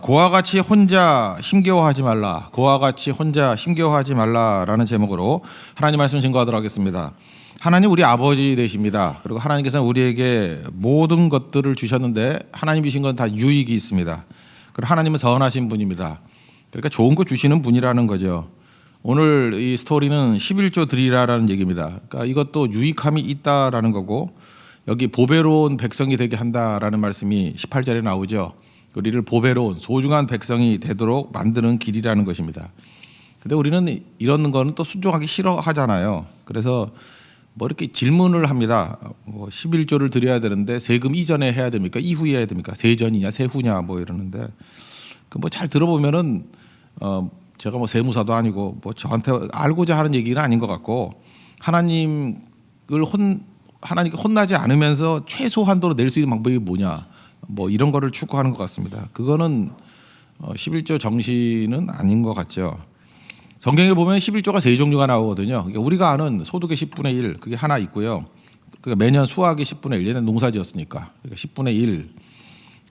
고와 같이 혼자 힘겨워하지 말라. 고와 같이 혼자 힘겨워하지 말라라는 제목으로 하나님 말씀 증거하도록 하겠습니다. 하나님 우리 아버지 되십니다. 그리고 하나님께서는 우리에게 모든 것들을 주셨는데 하나님 주신 건 다 유익이 있습니다. 그리고 하나님은 선하신 분입니다. 그러니까 좋은 거 주시는 분이라는 거죠. 오늘 이 스토리는 11조 드리라라는 얘기입니다. 그러니까 이것도 유익함이 있다라는 거고, 여기 보배로운 백성이 되게 한다라는 말씀이 18절에 나오죠. 우리를 보배로운 소중한 백성이 되도록 만드는 길이라는 것입니다. 근데 우리는 이런 거는 또 순종하기 싫어하잖아요. 그래서 뭐 이렇게 질문을 합니다. 뭐 11조를 드려야 되는데 세금 이전에 해야 됩니까? 이후에 해야 됩니까? 세전이냐 세후냐 뭐 이러는데, 그 뭐 잘 들어보면은 제가 뭐 세무사도 아니고 뭐 저한테 알고자 하는 얘기는 아닌 것 같고, 하나님께 혼나지 않으면서 최소한도로 낼 수 있는 방법이 뭐냐, 뭐 이런 거를 추구하는 것 같습니다. 그거는 11조 정신은 아닌 것 같죠. 성경에 보면 11조가 세 종류가 나오거든요. 그러니까 우리가 아는 소득의 10분의 1 그게 하나 있고요. 그러니까 매년 수확의 10분의 1, 얘는 농사지었으니까 그러니까 10분의 1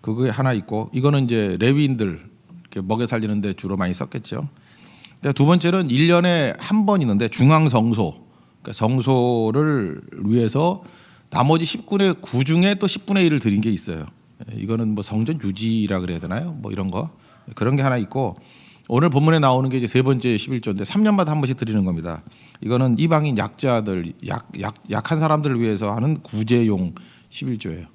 그게 하나 있고, 이거는 이제 레위인들 이렇게 먹여 살리는데 주로 많이 썼겠죠. 두 번째는 1년에 한 번 있는데 중앙성소, 그러니까 성소를 위해서 나머지 10분의 9 중에 또 10분의 1을 드린 게 있어요. 이거는 뭐 성전 유지라 그래야 되나요? 뭐 이런 거, 그런 게 하나 있고, 오늘 본문에 나오는 게 이제 세 번째 11조인데 3년마다 한 번씩 드리는 겁니다. 이거는 이방인 약자들, 약한 사람들을 위해서 하는 구제용 11조예요.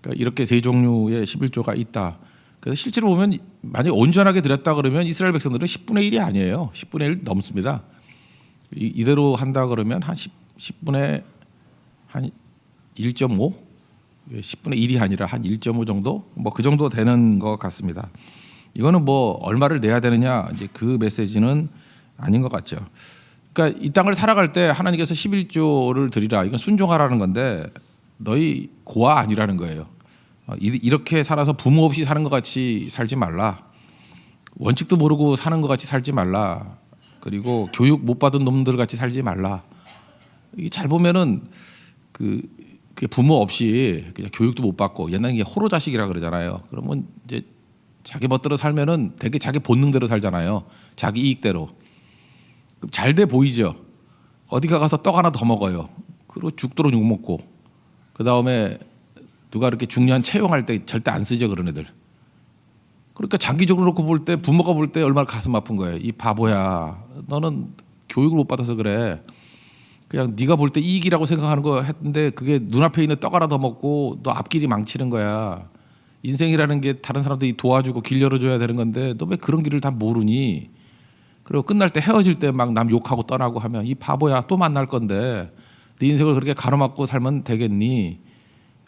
그러니까 이렇게 세 종류의 11조가 있다. 그래서 실제로 보면 만약 온전하게 드렸다 그러면 이스라엘 백성들은 10분의 1이 아니에요. 10분의 1 넘습니다. 이대로 한다 그러면 한 10분의 한 1.5, 10분의 1이 아니라 한 1.5 정도, 뭐 그 정도 되는 것 같습니다. 이거는 뭐 얼마를 내야 되느냐, 이제 그 메시지는 아닌 것 같죠. 그러니까 이 땅을 살아갈 때 하나님께서 11조를 드리라, 이건 순종하라는 건데 너희 고아 아니라는 거예요. 이렇게 살아서 부모 없이 사는 것 같이 살지 말라. 원칙도 모르고 사는 것 같이 살지 말라. 그리고 교육 못 받은 놈들 같이 살지 말라. 이게 잘 보면은 그 부모 없이 그냥 교육도 못 받고, 옛날에 이게 호로 자식이라 그러잖아요. 그러면 이제 자기 멋대로 살면은 되게 자기 본능대로 살잖아요. 자기 이익대로. 잘 돼 보이죠. 어디 가서 떡 하나 더 먹어요. 그리고 죽도록 욕 먹고, 그 다음에 누가 이렇게 중요한 채용할 때 절대 안 쓰죠, 그런 애들. 그러니까 장기적으로 놓고 볼 때 부모가 볼 때 얼마나 가슴 아픈 거예요. 이 바보야, 너는 교육을 못 받아서 그래. 그냥 네가 볼 때 이익이라고 생각하는 거 했는데 그게 눈앞에 있는 떡 하나 더 먹고 너 앞길이 망치는 거야. 인생이라는 게 다른 사람들이 도와주고 길 열어줘야 되는 건데 너 왜 그런 길을 다 모르니? 그리고 끝날 때 헤어질 때 막 남 욕하고 떠나고 하면 이 바보야, 또 만날 건데 네 인생을 그렇게 가로막고 살면 되겠니?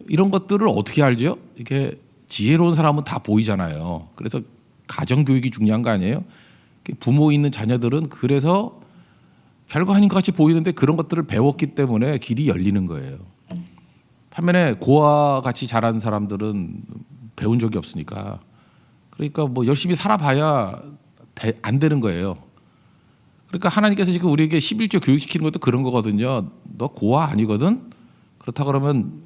이런 것들을 어떻게 알죠? 이게 지혜로운 사람은 다 보이잖아요. 그래서 가정교육이 중요한 거 아니에요? 부모 있는 자녀들은 그래서 별거 아닌 것 같이 보이는데 그런 것들을 배웠기 때문에 길이 열리는 거예요. 반면에 고아 같이 자란 사람들은 배운 적이 없으니까, 그러니까 뭐 열심히 살아봐야 안 되는 거예요. 그러니까 하나님께서 지금 우리에게 11조 교육시키는 것도 그런 거거든요. 너 고아 아니거든? 그렇다 그러면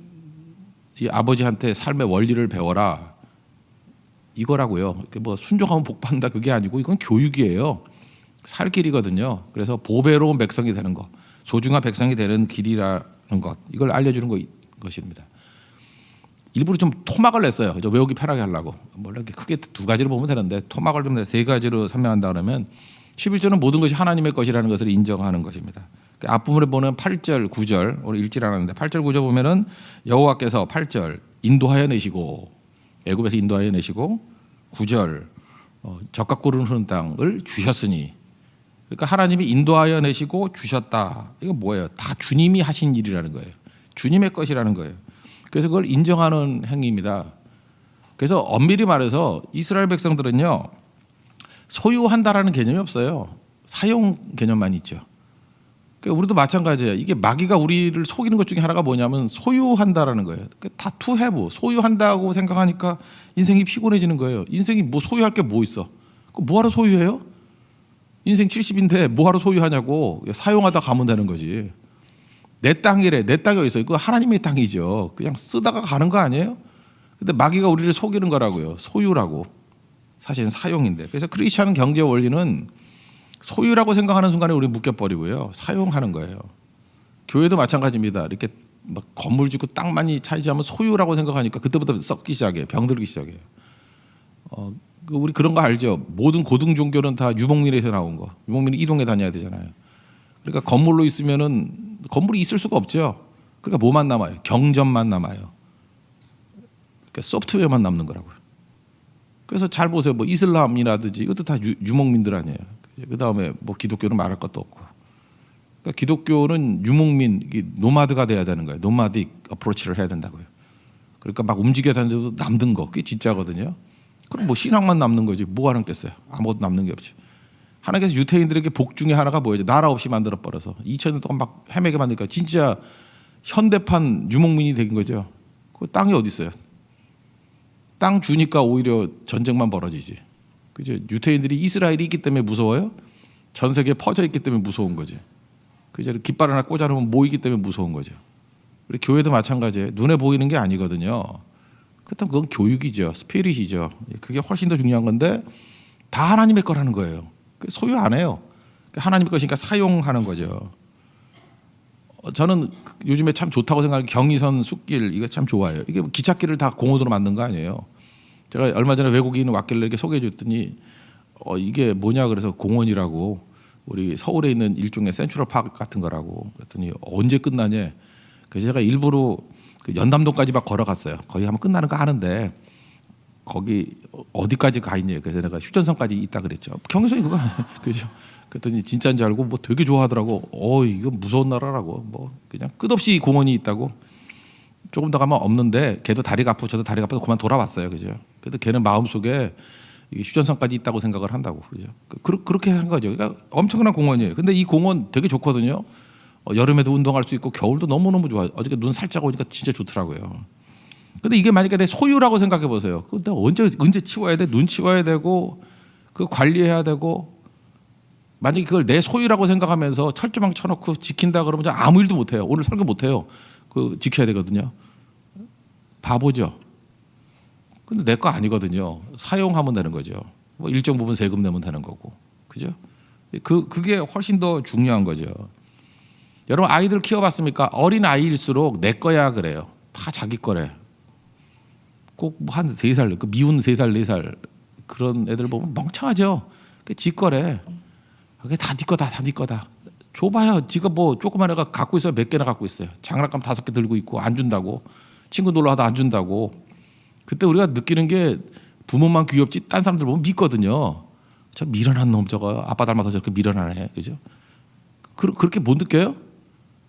이 아버지한테 삶의 원리를 배워라, 이거라고요. 뭐 순종하면 복 받는다 그게 아니고 이건 교육이에요. 살 길이거든요. 그래서 보배로운 백성이 되는 것, 소중한 백성이 되는 길이라는 것, 이걸 알려주는 것입니다. 일부러 좀 토막을 냈어요. 외우기 편하게 하려고. 뭐 이렇게 크게 두 가지로 보면 되는데 토막을 좀 세 가지로 설명한다 그러면 11조는 모든 것이 하나님의 것이라는 것을 인정하는 것입니다. 앞부분에 보면 8절, 9절 오늘 읽질 않았는데 8절, 9절 보면은 여호와께서 8절 인도하여 내시고, 애굽에서 인도하여 내시고, 9절 젖과 꿀은 흐르는 땅을 주셨으니, 그러니까 하나님이 인도하여 내시고 주셨다. 이거 뭐예요? 다 주님이 하신 일이라는 거예요. 주님의 것이라는 거예요. 그래서 그걸 인정하는 행위입니다. 그래서 엄밀히 말해서 이스라엘 백성들은요, 소유한다라는 개념이 없어요. 사용 개념만 있죠. 그러니까 우리도 마찬가지예요. 이게 마귀가 우리를 속이는 것 중에 하나가 뭐냐면 소유한다라는 거예요. 다 to have, 소유한다고 생각하니까 인생이 피곤해지는 거예요. 인생이 뭐 소유할 게 뭐 있어? 뭐하러 소유해요? 인생 70인데 뭐하러 소유하냐고. 사용하다 가면 되는 거지. 내 땅이래. 내 땅이 어디 있어요? 그거 하나님의 땅이죠. 그냥 쓰다가 가는 거 아니에요? 근데 마귀가 우리를 속이는 거라고요. 소유라고. 사실은 사용인데. 그래서 크리스천 경제 원리는 소유라고 생각하는 순간에 우리 묶여버리고요. 사용하는 거예요. 교회도 마찬가지입니다. 이렇게 막 건물 짓고 땅 많이 차지하면 소유라고 생각하니까 그때부터 썩기 시작해요. 병들기 시작해요. 우리 그런 거 알죠? 모든 고등 종교는 다 유목민에서 나온 거. 유목민이 이동해 다녀야 되잖아요. 그러니까 건물로 있으면은 건물이 있을 수가 없죠. 그러니까 뭐만 남아요? 경전만 남아요. 그러니까 소프트웨어만 남는 거라고요. 그래서 잘 보세요. 뭐 이슬람이라든지 이것도 다 유목민들 아니에요. 그 다음에 뭐 기독교는 말할 것도 없고. 그러니까 기독교는 유목민, 노마드가 돼야 되는 거예요. 노마딕 어프로치를 해야 된다고요. 그러니까 막 움직여 다니는데도 남는 거, 그게 진짜거든요. 그럼 뭐 신앙만 남는 거지 뭐가 남겠어요? 아무것도 남는 게 없지. 하나님께서 유태인들에게 복 중에 하나가 뭐예요? 나라 없이 만들어 버려서 2000년 동안 막 헤매게 만드니까 진짜 현대판 유목민이 된 거죠. 그 땅이 어디 있어요? 땅 주니까 오히려 전쟁만 벌어지지. 그죠? 유태인들이 이스라엘이 있기 때문에 무서워요? 전 세계에 퍼져 있기 때문에 무서운 거지. 그죠? 깃발 하나 꽂아놓으면 모이기 때문에 무서운 거죠. 우리 교회도 마찬가지예요. 눈에 보이는 게 아니거든요. 그렇다면 그건 교육이죠. 스피릿이죠. 그게 훨씬 더 중요한 건데 다 하나님의 거라는 거예요. 소유 안 해요. 하나님의 것이니까 사용하는 거죠. 저는 요즘에 참 좋다고 생각하는 경의선 숲길 이거 참 좋아요. 이게 기찻길을 다 공원으로 만든 거 아니에요. 제가 얼마 전에 외국인 왔길래 이렇게 소개해 줬더니 이게 뭐냐 그래서 공원이라고 우리 서울에 있는 일종의 센트럴 파크 같은 거라고 그랬더니 언제 끝나냐. 그래서 제가 일부러 그 연담동까지 막 걸어갔어요. 거기 하면 끝나는 거 아는데 거기 어디까지 가 있냐. 그래서 내가 휴전선까지 있다 그랬죠. 경의선이 그거 그죠. 그랬더니 진짜인 줄 알고 뭐 되게 좋아하더라고. 이거 무서운 나라라고. 뭐 그냥 끝없이 공원이 있다고. 조금 더 가면 없는데 걔도 다리가 아프고 저도 다리가 아파서 그만 돌아왔어요. 그죠. 그래도 걔는 마음속에 휴전선까지 있다고 생각을 한다고. 그죠. 그렇게 한 거죠. 그러니까 엄청난 공원이에요. 근데 이 공원 되게 좋거든요. 여름에도 운동할 수 있고 겨울도 너무너무 좋아요. 어저께 눈 살짝 오니까 진짜 좋더라고요. 근데 이게 만약에 내 소유라고 생각해 보세요. 근데 언제 치워야 돼? 눈 치워야 되고 그 관리해야 되고 만약에 그걸 내 소유라고 생각하면서 철조망 쳐놓고 지킨다 그러면 저 아무 일도 못 해요. 오늘 설교 못 해요. 그 지켜야 되거든요. 바보죠. 근데 내 거 아니거든요. 사용하면 되는 거죠. 뭐 일정 부분 세금 내면 되는 거고. 그죠? 그게 훨씬 더 중요한 거죠. 여러분 아이들 키워봤습니까? 어린 아이일수록 내 거야 그래요. 다 자기 거래. 꼭 한 3살, 그 미운 3살, 4살 그런 애들 보면 멍청하죠. 그게 지 거래. 그게 다 네 거다, 다 네 거다. 줘봐요. 지가 뭐 조그만 애가 갖고 있어요. 몇 개나 갖고 있어요. 장난감 5개 들고 있고 안 준다고. 친구 놀러 가도 안 준다고. 그때 우리가 느끼는 게 부모만 귀엽지 딴 사람들 보면 믿거든요. 저 미련한 놈 저거 아빠 닮아서 저렇게 미련하네. 그죠? 그렇게 못 느껴요?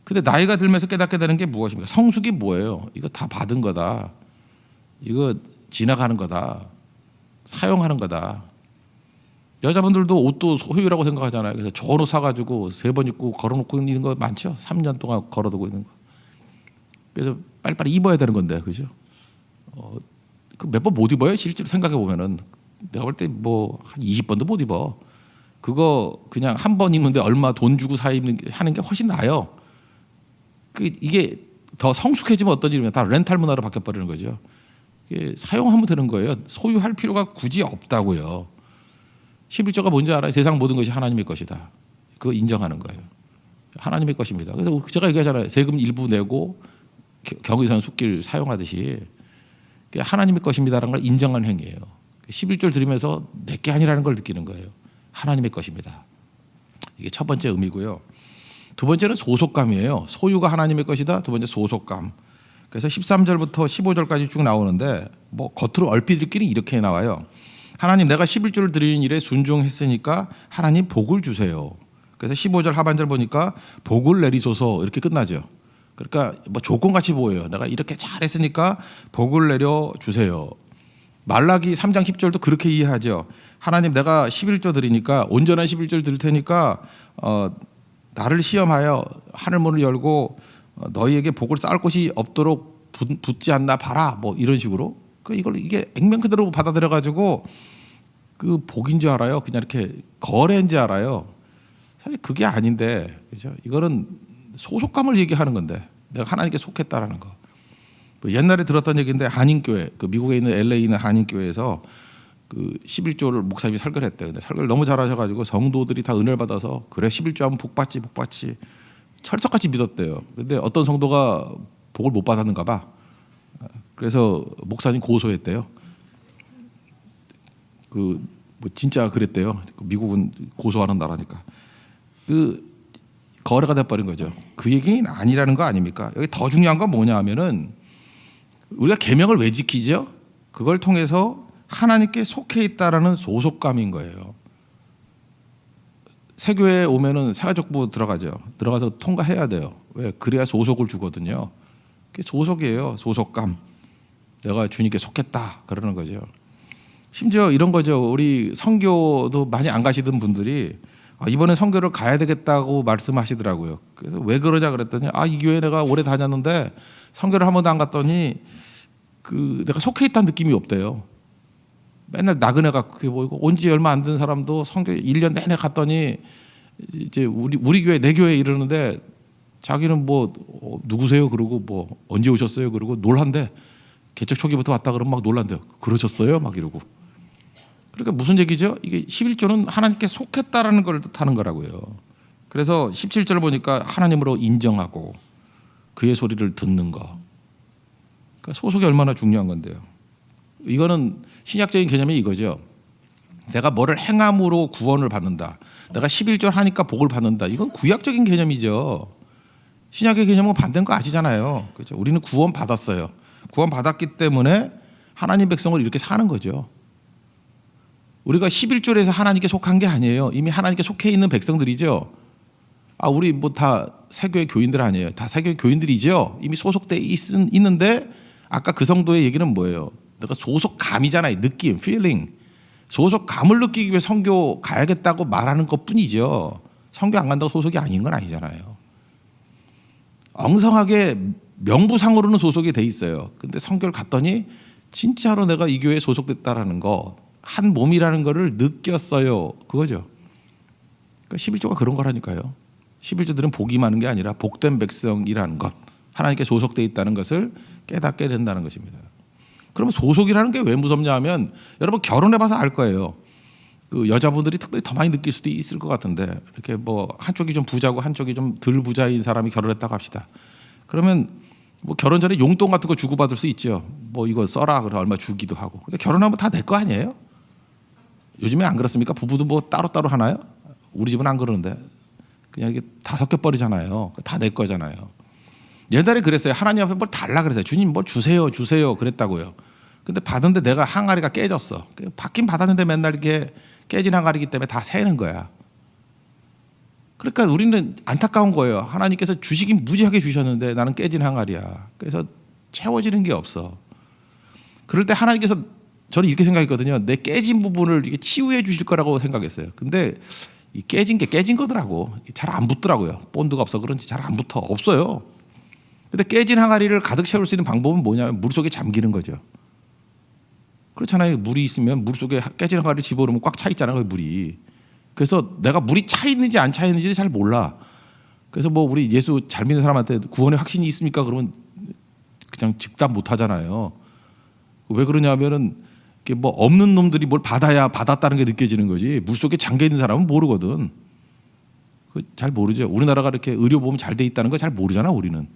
근데 나이가 들면서 깨닫게 되는 게 무엇입니까? 성숙이 뭐예요? 이거 다 받은 거다. 이거 지나가는 거다. 사용하는 거다. 여자분들도 옷도 소유라고 생각하잖아요. 그래서 좋은 옷 사가지고 3번 입고 걸어놓고 있는 거 많죠. 3년 동안 걸어두고 있는 거. 그래서 빨리빨리 입어야 되는 건데, 그죠? 그 몇 번 못 입어요. 실제로 생각해 보면은 내가 볼 때 뭐 한 20번도 못 입어. 그거 그냥 한 번 입는데 얼마 돈 주고 하는 게 훨씬 나아요. 이게 더 성숙해지면 어떤 일이면 다 렌탈 문화로 바뀌어 버리는 거죠. 이게 사용하면 되는 거예요. 소유할 필요가 굳이 없다고요. 11조가 뭔지 알아요? 세상 모든 것이 하나님의 것이다. 그거 인정하는 거예요. 하나님의 것입니다. 그래서 제가 얘기하잖아요. 세금 일부 내고 경의선 숲길 사용하듯이 하나님의 것입니다라는 걸 인정하는 행위예요. 11조를 들으면서 내게 아니라는 걸 느끼는 거예요. 하나님의 것입니다. 이게 첫 번째 의미고요. 두 번째는 소속감이에요. 소유가 하나님의 것이다. 두 번째 소속감. 그래서 13절부터 15절까지 쭉 나오는데 뭐 겉으로 얼핏 듣기는 이렇게 나와요. 하나님 내가 11조를 드리는 일에 순종했으니까 하나님 복을 주세요. 그래서 15절 하반절 보니까 복을 내리소서 이렇게 끝나죠. 그러니까 뭐 조건같이 보여요. 내가 이렇게 잘했으니까 복을 내려 주세요. 말라기 3장 10절도 그렇게 이해하죠. 하나님 내가 11조 드리니까 온전한 11조를 드릴 테니까 나를 시험하여 하늘문을 열고 너희에게 복을 쌓을 곳이 없도록 붙지 않나 봐라. 뭐 이런 식으로. 이게 액면 그대로 받아들여 가지고 그 복인 줄 알아요. 그냥 이렇게 거래인 줄 알아요. 사실 그게 아닌데, 그죠? 이거는 소속감을 얘기하는 건데, 내가 하나님께 속했다라는 거. 뭐 옛날에 들었던 얘기인데 한인교회, 그 미국에 있는 LA에 있는 한인교회에서 그 11조를 목사님이 설교를 했대요. 근데 설교를 너무 잘하셔가지고 성도들이 다 은혜를 받아서 그래 11조 하면 복 받지 철석같이 믿었대요. 근데 어떤 성도가 복을 못 받았는가 봐. 그래서 목사님 고소했대요. 그 뭐 진짜 그랬대요. 미국은 고소하는 나라니까. 그 거래가 돼버린 거죠. 그 얘기는 아니라는 거 아닙니까? 여기 더 중요한 건 뭐냐 하면은 우리가 계명을 왜 지키죠? 그걸 통해서 하나님께 속해 있다라는 소속감인 거예요. 세교에 오면은 사회적부 들어가죠. 들어가서 통과해야 돼요. 왜? 그래야 소속을 주거든요. 그게 소속이에요. 소속감. 내가 주님께 속했다 그러는 거죠. 심지어 이런 거죠. 우리 선교도 많이 안 가시던 분들이 이번에 선교를 가야 되겠다고 말씀하시더라고요. 그래서 왜 그러냐 그랬더니 이 교회 내가 오래 다녔는데 선교를 한 번도 안 갔더니 그 내가 속해 있다는 느낌이 없대요. 맨날 나그네가 그게 보이고 온 지 얼마 안 된 사람도 선교 1년 내내 갔더니 이제 우리 교회 내 교회 이러는데 자기는 뭐 누구세요? 그러고 뭐 언제 오셨어요? 그러고 놀란대. 개척 초기부터 왔다 그러면 막 놀란대요. 그러셨어요? 막 이러고. 그러니까 무슨 얘기죠? 이게 11조는 하나님께 속했다라는 걸 뜻하는 거라고요. 그래서 17절을 보니까 하나님으로 인정하고 그의 소리를 듣는 거. 그러니까 소속이 얼마나 중요한 건데요. 이거는 신약적인 개념이 이거죠. 내가 뭐를 행함으로 구원을 받는다. 내가 11절 하니까 복을 받는다. 이건 구약적인 개념이죠. 신약의 개념은 반대인 거 아시잖아요. 그렇죠? 우리는 구원 받았어요. 구원 받았기 때문에 하나님 백성을 이렇게 사는 거죠. 우리가 11절에서 하나님께 속한 게 아니에요. 이미 하나님께 속해 있는 백성들이죠. 우리 뭐 다 세교회 교인들 아니에요. 다 세교회 교인들이죠. 이미 소속돼 있는데 아까 그 성도의 얘기는 뭐예요? 내가 소속감이잖아요. 느낌, feeling. 소속감을 느끼기 위해 선교 가야겠다고 말하는 것뿐이죠. 선교 안 간다고 소속이 아닌 건 아니잖아요. 엉성하게 명부상으로는 소속이 돼 있어요. 근데 선교를 갔더니 진짜로 내가 이 교회에 소속됐다라는 거, 한 몸이라는 거를 느꼈어요. 그거죠. 그러니까 11조가 그런 거라니까요. 11조들은 복이 많은 게 아니라 복된 백성이라는 것, 하나님께 소속돼 있다는 것을 깨닫게 된다는 것입니다. 그러면 소속이라는 게 왜 무섭냐 하면 여러분 결혼해봐서 알 거예요. 그 여자분들이 특별히 더 많이 느낄 수도 있을 것 같은데 이렇게 뭐 한쪽이 좀 부자고 한쪽이 좀 덜 부자인 사람이 결혼했다고 합시다. 그러면 뭐 결혼 전에 용돈 같은 거 주고받을 수 있죠. 뭐 이거 써라 그래 얼마 주기도 하고. 근데 결혼하면 다 내 거 아니에요? 요즘에 안 그렇습니까? 부부도 뭐 따로따로 하나요? 우리 집은 안 그러는데 그냥 이게 다 섞여버리잖아요. 다 내 거잖아요. 옛날에 그랬어요. 하나님 앞에 뭘 달라 그랬어요. 주님 뭐 주세요 그랬다고요. 근데 받은데 내가 항아리가 깨졌어. 받긴 받았는데 맨날 이게 깨진 항아리이기 때문에 다 새는 거야. 그러니까 우리는 안타까운 거예요. 하나님께서 주시긴 무지하게 주셨는데 나는 깨진 항아리야. 그래서 채워지는 게 없어. 그럴 때 하나님께서 저는 이렇게 생각했거든요. 내 깨진 부분을 이게 치유해 주실 거라고 생각했어요. 근데 이 깨진 게 깨진 거더라고. 잘 안 붙더라고요. 본드가 없어 그런지 잘 안 붙어. 없어요. 근데 깨진 항아리를 가득 채울 수 있는 방법은 뭐냐면 물속에 잠기는 거죠. 그렇잖아요. 물이 있으면 물속에 깨진 항아리를 집어넣으면 꽉 차 있잖아요. 물이. 그래서 내가 물이 차 있는지 안 차 있는지 잘 몰라. 그래서 뭐 우리 예수 잘 믿는 사람한테 구원의 확신이 있습니까? 그러면 그냥 즉답 못 하잖아요. 왜 그러냐면은 이게 뭐 없는 놈들이 뭘 받아야 받았다는 게 느껴지는 거지. 물속에 잠겨 있는 사람은 모르거든. 잘 모르죠. 우리나라가 이렇게 의료보험 잘 돼 있다는 거 잘 모르잖아, 우리는.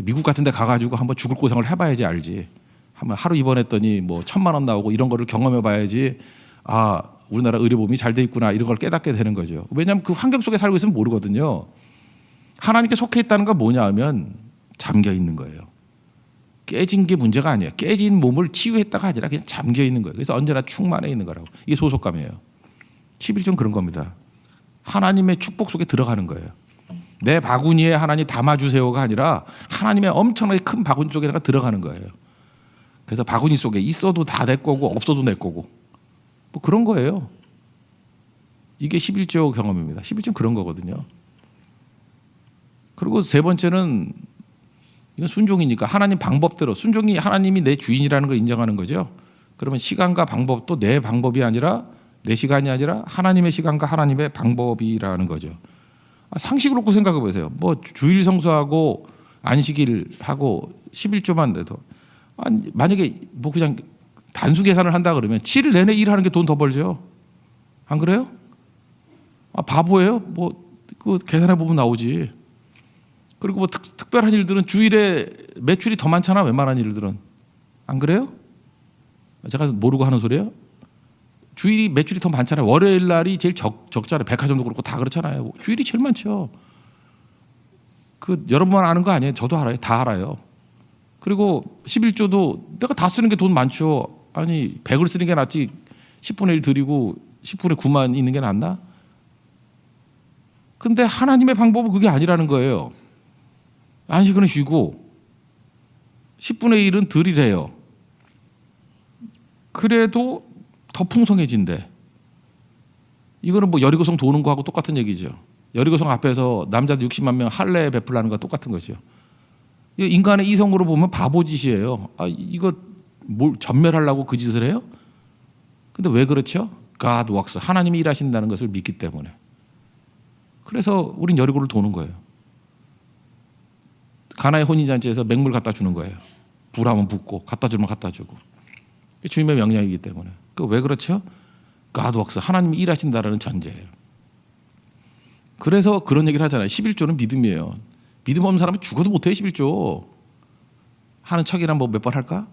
미국 같은 데 가가지고 한번 죽을 고생을 해봐야지 알지. 한번 하루 입원했더니 뭐 1,000만 원 나오고 이런 거를 경험해 봐야지 우리나라 의료보험이 잘 돼 있구나 이런 걸 깨닫게 되는 거죠. 왜냐하면 그 환경 속에 살고 있으면 모르거든요. 하나님께 속해 있다는 건 뭐냐 하면 잠겨 있는 거예요. 깨진 게 문제가 아니에요. 깨진 몸을 치유했다가 아니라 그냥 잠겨 있는 거예요. 그래서 언제나 충만해 있는 거라고. 이게 소속감이에요. 11조는 그런 겁니다. 하나님의 축복 속에 들어가는 거예요. 내 바구니에 하나님 담아주세요가 아니라 하나님의 엄청나게 큰 바구니 속에 들어가는 거예요. 그래서 바구니 속에 있어도 다 내 거고 없어도 내 거고 뭐 그런 거예요. 이게 11조 경험입니다. 11조는 그런 거거든요. 그리고 세 번째는 이건 순종이니까 하나님 방법대로 순종이 하나님이 내 주인이라는 걸 인정하는 거죠. 그러면 시간과 방법도 내 방법이 아니라 내 시간이 아니라 하나님의 시간과 하나님의 방법이라는 거죠. 상식으로 놓고 생각해 보세요. 뭐 주일 성수하고 안식일 하고 11조만 돼도 만약에 뭐 그냥 단수 계산을 한다 그러면 7일 내내 일하는 게 돈 더 벌죠. 안 그래요? 아, 바보예요? 뭐 그 계산해 보면 나오지. 그리고 뭐 특별한 일들은 주일에 매출이 더 많잖아. 웬만한 일들은. 안 그래요? 제가 모르고 하는 소리예요? 주일이 매출이 더 많잖아요. 월요일 날이 제일 적잖아요. 백화점도 그렇고 다 그렇잖아요. 주일이 제일 많죠. 그 여러분만 아는 거 아니에요? 저도 알아요. 다 알아요. 그리고 11조도 내가 다 쓰는 게 돈 많죠. 아니 100을 쓰는 게 낫지 10분의 1 드리고 10분의 9만 있는 게 낫나? 근데 하나님의 방법은 그게 아니라는 거예요. 안식은 쉬고 10분의 1은 드리래요. 그래도 더 풍성해진대. 이거는 뭐 여리고성 도는 거하고 똑같은 얘기죠. 여리고성 앞에서 남자들 60만 명 할례 베풀라는 거 똑같은 거죠. 인간의 이성으로 보면 바보짓이에요. 아, 이거 뭘 전멸하려고 그 짓을 해요? 근데 왜 그렇죠? God works. 하나님이 일하신다는 것을 믿기 때문에. 그래서 우린 여리고를 도는 거예요. 가나의 혼인잔치에서 맹물 갖다 주는 거예요. 부라면 붓고 갖다 주면 갖다 주고. 주님의 명령이기 때문에. 그 왜 그렇죠? God works. 하나님이 일하신다라는 전제예요. 그래서 그런 얘기를 하잖아요. 11조는 믿음이에요. 믿음 없는 사람은 죽어도 못해요. 11조. 하는 척이나 뭐 몇 번 할까?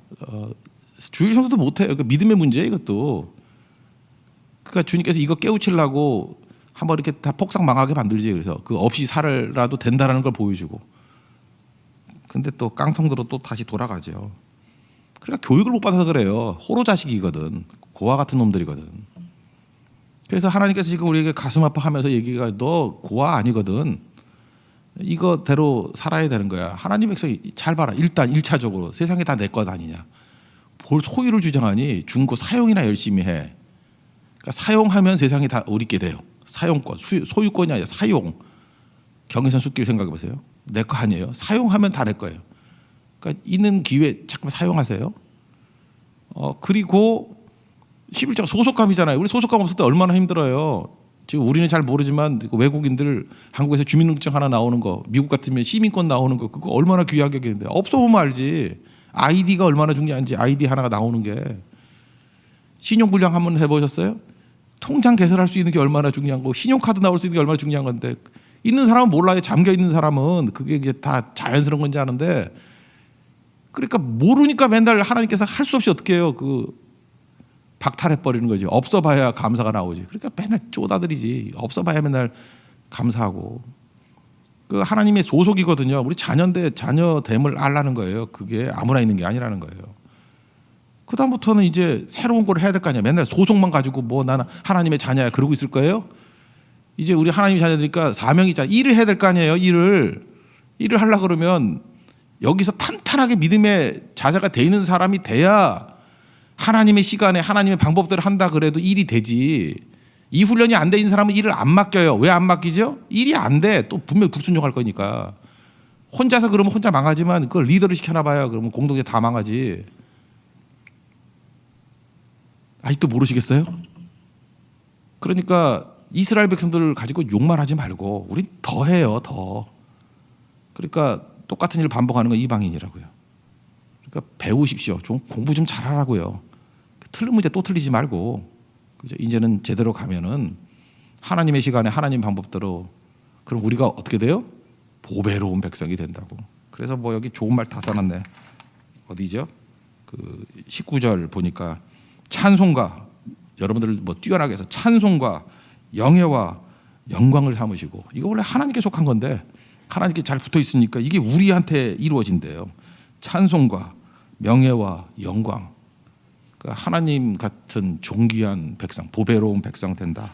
주일 성수도 못해요. 그 믿음의 문제예요. 이것도. 그러니까 주님께서 이거 깨우치려고 한번 이렇게 다 폭삭 망하게 만들지. 그래서 그 없이 살아라도 된다라는 걸 보여주고. 근데 또 깡통들어 또 다시 돌아가죠. 그러니까 교육을 못 받아서 그래요. 호로 자식이거든. 고아 같은 놈들이거든. 그래서 하나님께서 지금 우리에게 가슴 아파하면서 얘기가 너 고아 아니거든. 이거대로 살아야 되는 거야. 하나님 백성이 잘 봐라. 일단 1차적으로 세상이 다 내 것 아니냐. 뭘 소유를 주장하니 중고 사용이나 열심히 해. 그러니까 사용하면 세상이 다 우리께 돼요. 사용권, 소유권이 아니라 사용. 경의선 숫길 생각해 보세요. 내 거 아니에요. 사용하면 다 내 거예요. 그러니까 있는 기회 잠깐 사용하세요. 그리고 11조가 소속감이잖아요. 우리 소속감 없을 때 얼마나 힘들어요. 지금 우리는 잘 모르지만 외국인들 한국에서 주민등록증 하나 나오는 거, 미국 같으면 시민권 나오는 거 그거 얼마나 귀하게 여기는데 없어보면 알지. 아이디가 얼마나 중요한지 아이디 하나가 나오는 게. 신용불량 한번 해보셨어요? 통장 개설할 수 있는 게 얼마나 중요한 거, 신용카드 나올 수 있는 게 얼마나 중요한 건데 있는 사람은 몰라요. 잠겨 있는 사람은 그게 이제 다 자연스러운 건지 아는데 그러니까 모르니까 맨날 하나님께서 할 수 없이 어떻게 해요? 그 박탈해 버리는 거지. 없어봐야 감사가 나오지. 그러니까 맨날 쪼다들이지. 없어봐야 맨날 감사하고. 그 하나님의 소속이거든요. 우리 자녀인데 자녀됨을 알라는 거예요. 그게 아무나 있는 게 아니라는 거예요. 그 다음부터는 이제 새로운 걸 해야 될 거 아니야. 맨날 소속만 가지고 뭐 나는 하나님의 자녀야 그러고 있을 거예요. 이제 우리 하나님의 자녀니까 사명이 있잖아요. 일을 해야 될 거 아니에요. 일을 하려고 그러면 여기서 탄탄하게 믿음의 자세가 돼 있는 사람이 돼야 하나님의 시간에 하나님의 방법대로 한다 그래도 일이 되지. 이 훈련이 안 돼 있는 사람은 일을 안 맡겨요. 왜 안 맡기죠? 일이 안 돼. 또 분명히 불순종할 거니까. 혼자서 그러면 혼자 망하지만 그걸 리더를 시켜놔 봐요. 그러면 공동체 다 망하지. 아직도 모르시겠어요? 그러니까 이스라엘 백성들을 가지고 욕만 하지 말고 우리 더 해요. 더. 그러니까 똑같은 일을 반복하는 건 이방인이라고요. 그러니까 배우십시오. 좀 공부 좀 잘하라고요. 틀린 문제 또 틀리지 말고 그죠? 이제는 제대로 가면은 하나님의 시간에 하나님 방법대로 그럼 우리가 어떻게 돼요? 보배로운 백성이 된다고. 그래서 뭐 여기 좋은 말 다 써놨네. 어디죠? 그 19절 보니까 찬송가 여러분들을 뭐 뛰어나게 해서 찬송과 영예와 영광을 삼으시고 이거 원래 하나님께 속한 건데 하나님께 잘 붙어 있으니까 이게 우리한테 이루어진대요. 찬송과 명예와 영광. 그러니까 하나님 같은 존귀한 백성, 보배로운 백성 된다.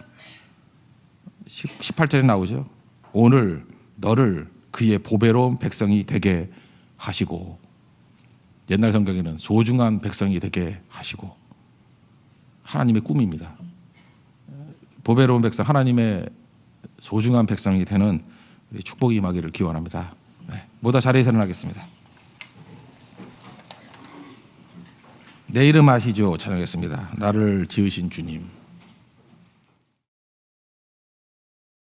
18절에 나오죠. 오늘 너를 그의 보배로운 백성이 되게 하시고 옛날 성경에는 소중한 백성이 되게 하시고 하나님의 꿈입니다. 보배로운 백성, 하나님의 소중한 백성이 되는 축복이 임하기를 기원합니다. 네, 모두 자리에서 일어나겠습니다. 내 이름 아시죠? 찬양하겠습니다. 나를 지으신 주님.